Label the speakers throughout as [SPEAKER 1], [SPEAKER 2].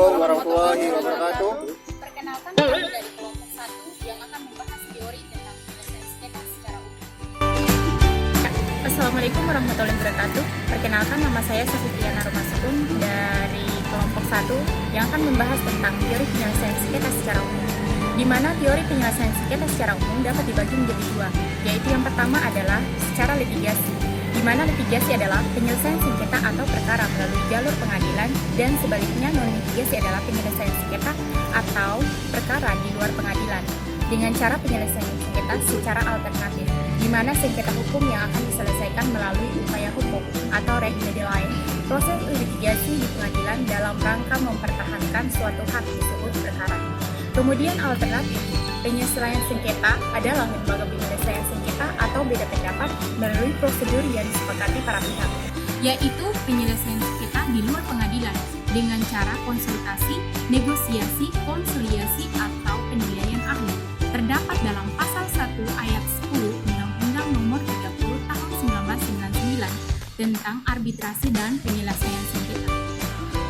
[SPEAKER 1] Assalamualaikum warahmatullahi wabarakatuh.
[SPEAKER 2] Perkenalkan, kami dari kelompok 1 yang akan membahas teori tentang penyelesaian sengketa secara umum.
[SPEAKER 3] Assalamualaikum warahmatullahi wabarakatuh. Perkenalkan, nama saya Safitriana Rumasukun dari kelompok 1 yang akan membahas tentang teori penyelesaian sengketa secara umum. Di mana teori penyelesaian sengketa secara umum dapat dibagi menjadi dua, yaitu yang pertama adalah secara litigasi, di mana litigasi adalah penyelesaian sengketa atau perkara melalui jalur pengadilan, dan sebaliknya non-litigasi adalah penyelesaian sengketa atau perkara di luar pengadilan dengan cara penyelesaian sengketa secara alternatif, di mana sengketa hukum yang akan diselesaikan melalui upaya hukum atau remedi lain, proses litigasi di pengadilan dalam rangka mempertahankan suatu hak disebut perkara. Kemudian alternatif, penyelesaian sengketa adalah lembaga penyelesaian sengketa atau beda pendapat melalui prosedur yang disepakati para pihak, yaitu penyelesaian sengketa di luar pengadilan dengan cara konsultasi, negosiasi, konsiliasi, atau penilaian ahli. Terdapat dalam pasal 1 ayat 10 Undang-Undang Nomor 30 Tahun 1999 tentang arbitrasi dan penyelesaian sengketa.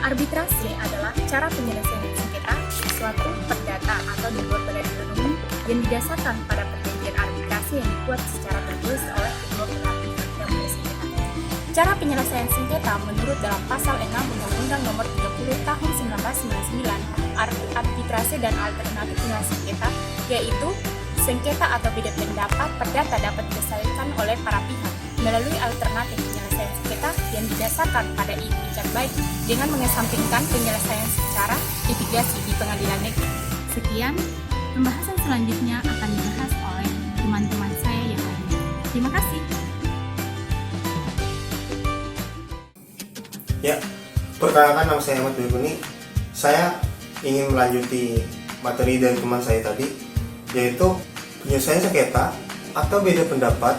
[SPEAKER 3] Arbitrasi adalah cara penyelesaian sengketa suatu perdata atau di luar peradilan umum yang didasarkan pada perjanjian arbitrasi yang dibuat secara tertulis oleh kedua belah pihak yang bersengketa. Cara penyelesaian sengketa menurut dalam pasal 6 Undang-Undang Nomor 30 Tahun 1999 arbitrasi dan alternatif penyelesaian sengketa, yaitu sengketa atau beda pendapat perdata dapat diselesaikan oleh para pihak melalui alternatif penyelesaian sengketa yang didasarkan pada itikat baik dengan mengesampingkan penyelesaian secara litigasi di pengadilan negeri. Sekian, pembahasan selanjutnya akan dibahas oleh teman-teman saya yang lain. Terima kasih.
[SPEAKER 1] Ya, perkenalkan, nama saya Ahmad Dwi. Saya ingin melanjuti materi dari teman saya tadi, yaitu penyelesaian sengketa atau beda pendapat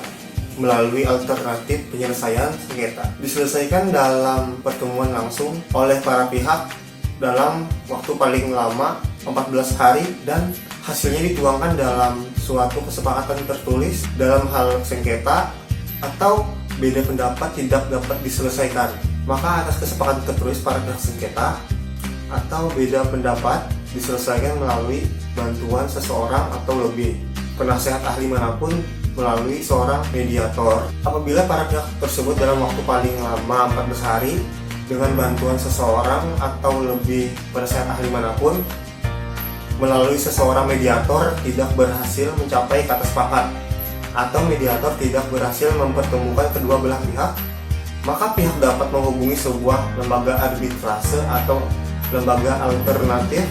[SPEAKER 1] melalui alternatif penyelesaian sengketa. Diselesaikan dalam pertemuan langsung oleh para pihak dalam waktu paling lama 14 hari dan hasilnya dituangkan dalam suatu kesepakatan tertulis dalam hal sengketa atau beda pendapat tidak dapat diselesaikan. Maka atas kesepakatan tertulis para pihak sengketa atau beda pendapat diselesaikan melalui bantuan seseorang atau lebih penasehat ahli manapun melalui seorang mediator. Apabila para pihak tersebut dalam waktu paling lama 14 hari dengan bantuan seseorang atau lebih penasehat ahli manapun melalui seseorang mediator tidak berhasil mencapai kata sepakat atau mediator tidak berhasil mempertemukan kedua belah pihak, maka pihak dapat menghubungi sebuah lembaga arbitrase atau lembaga alternatif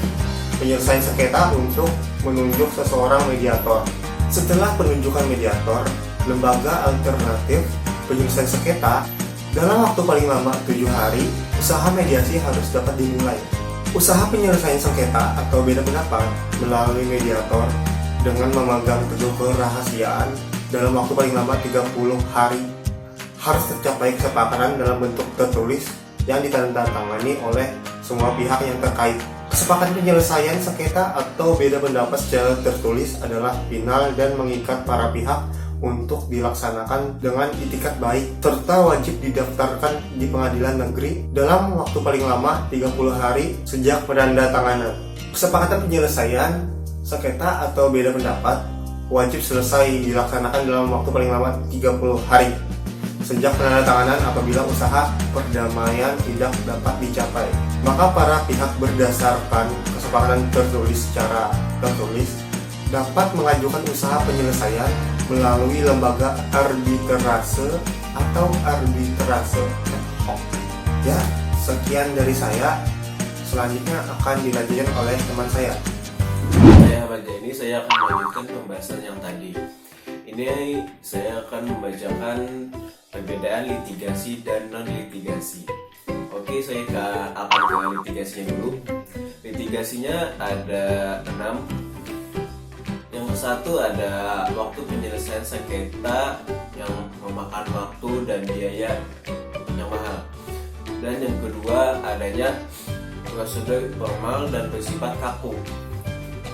[SPEAKER 1] penyelesaian sengketa untuk menunjuk seseorang mediator. Setelah penunjukan mediator, lembaga alternatif penyelesaian sengketa dalam waktu paling lama 7 hari, usaha mediasi harus dapat dimulai. Usaha penyelesaian sengketa atau beda pendapat melalui mediator dengan memegang teguh kerahasiaan dalam waktu paling lama 30 hari harus tercapai kesepakatan dalam bentuk tertulis yang ditandatangani oleh semua pihak yang terkait. Kesepakatan penyelesaian sengketa atau beda pendapat secara tertulis adalah final dan mengikat para pihak untuk dilaksanakan dengan itikat baik serta wajib didaftarkan di pengadilan negeri dalam waktu paling lama 30 hari sejak penandatanganan. Kesepakatan penyelesaian sengketa atau beda pendapat wajib selesai dilaksanakan dalam waktu paling lama 30 hari sejak penandatanganan. Apabila usaha perdamaian tidak dapat dicapai, maka para pihak berdasarkan kesepakatan tertulis secara tertulis dapat mengajukan usaha penyelesaian melalui lembaga arbitrase atau arbitrase ad hoc. Ya, sekian dari saya. Selanjutnya akan dilanjutkan oleh teman saya.
[SPEAKER 4] Saya Ahmad Jaini, saya akan melanjutkan pembahasan yang tadi. Ini saya akan membacakan perbedaan litigasi dan non-litigasi. Oke, saya akan ke litigasinya dulu. Litigasinya ada 6. Yang satu ada waktu penyelesaian sengketa yang memakan waktu dan biaya yang mahal. Dan yang kedua adanya prosedur formal dan bersifat kaku.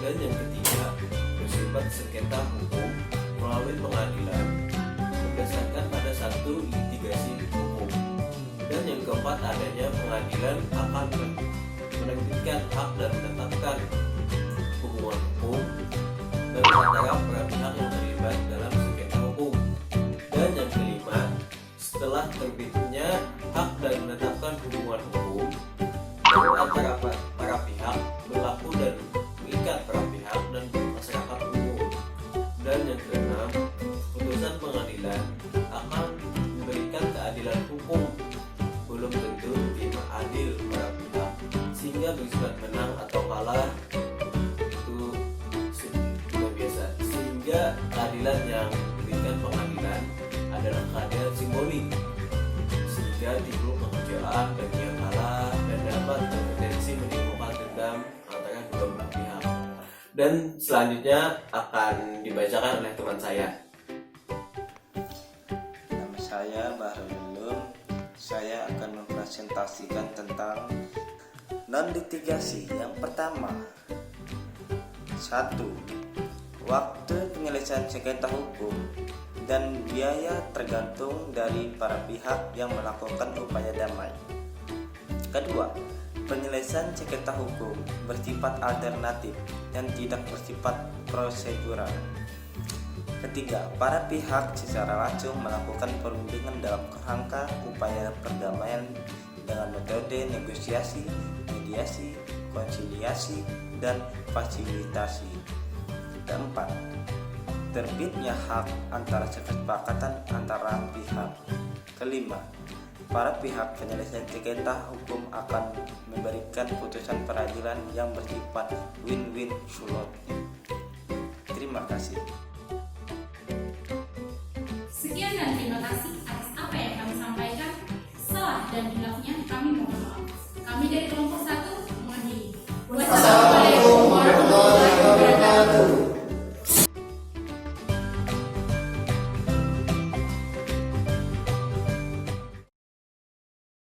[SPEAKER 4] Dan yang ketiga bersifat sengketa hukum melalui pengadilan berdasarkan pada satu litigasi hukum. Dan yang keempat adanya pengadilan akan memberikan hak dan menetapkan hubungan hukum bagi antara para pihak yang terlibat dalam sengketa hukum. Dan yang kelima, setelah terbitnya hak dan menetapkan hubungan hukum antara para pihak berlaku dan mengikat para pihak dan masyarakat umum. Dan yang keenam, putusan pengadilan akan memberikan keadilan hukum, belum tentu diterima adil para pihak, sehingga bersifat menang atau kalah itu sudah biasa. Sehingga keadilan yang diberikan pengadilan adalah keadilan simbolik, sehingga timbul kekecewaan bagi yang kalah dan dapat berpotensi menimbulkan dendam antara dua belah pihak. Dan selanjutnya akan dibacakan oleh teman saya.
[SPEAKER 5] Nama saya Bahrul. Saya akan mempresentasikan tentang non-litigasi. Yang pertama, 1. Waktu penyelesaian sengketa hukum dan biaya tergantung dari para pihak yang melakukan upaya damai. Kedua, penyelesaian sengketa hukum bersifat alternatif dan tidak bersifat prosedural. Ketiga, para pihak secara langsung melakukan perundingan dalam kerangka upaya perdamaian dengan metode negosiasi, mediasi, konsiliasi, dan fasilitasi. Keempat, terbitnya hak antara kesepakatan antara pihak. Kelima, para pihak penyelesaian sengketa hukum akan memberikan putusan peradilan yang bersifat win-win solution. Terima kasih.
[SPEAKER 2] Sekian dan terima kasih atas apa yang kami sampaikan. Salah dan